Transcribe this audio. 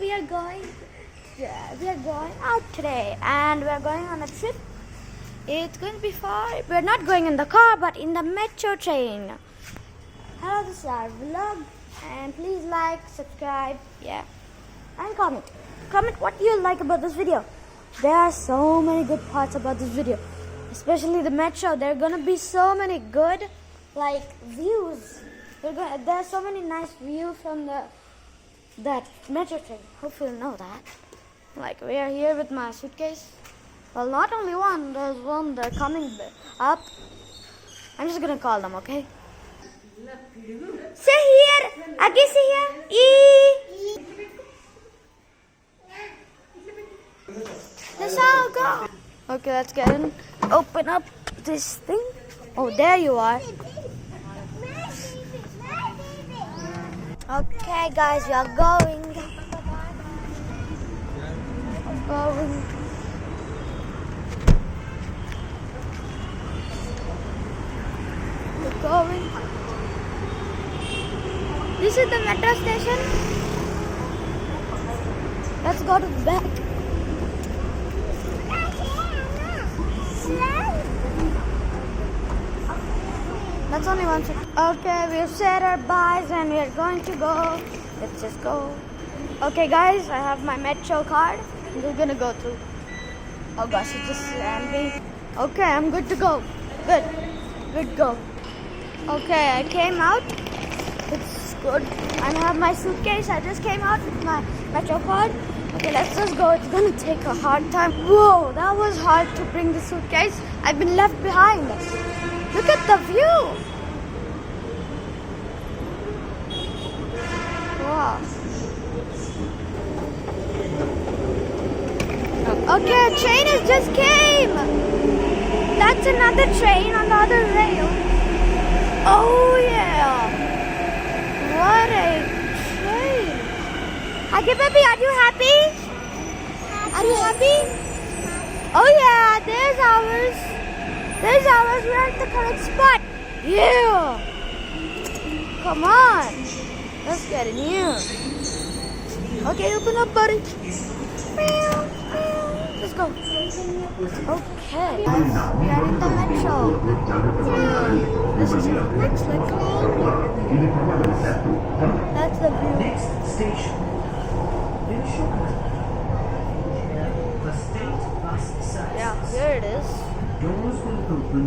we are going. We are going out today, and we are going on a trip. It's going to be far. We're not going in the car, but in the metro train. Hello, this is our vlog, and please like, subscribe, yeah, and comment. Comment what you like about this video. There are so many good parts about this video, especially the metro. There are gonna be so many good, views. There's so many nice views from that metro train. Hopefully you know that. We are here with my suitcase. Well, not only one. There's one. They're coming up. I'm just gonna call them, okay? Say here. Again, say here. E. Let's all go. Okay, let's get in. Open up this thing. Oh, there you are. Okay, guys, we are going. We're going. This is the metro station. Let's go to the back. That's only one second. Okay, we've said our byes and we're going to go. Let's just go. Okay, guys, I have my metro card. We're gonna go through. Oh gosh, it just slammed me. Okay, I'm good to go. Good go. Okay, I came out. It's good. I have my suitcase. I just came out with my metro card. Okay, let's just go. It's gonna take a hard time. Whoa, that was hard to bring the suitcase. I've been left behind. Look at the view. Wow. Okay, a train has just came. That's another train on the other rail. Oh yeah. What a train. Okay, baby, are you happy? Are you happy? Oh yeah, there's ours. There's ours. We're at the correct spot. Yeah. Come on. Let's get in here. Okay, open up, buddy. Let's go. Okay. We are in the metro. This is it. Looks like that's the view. Next station. The state bus service. Yeah, here it is. Doors will open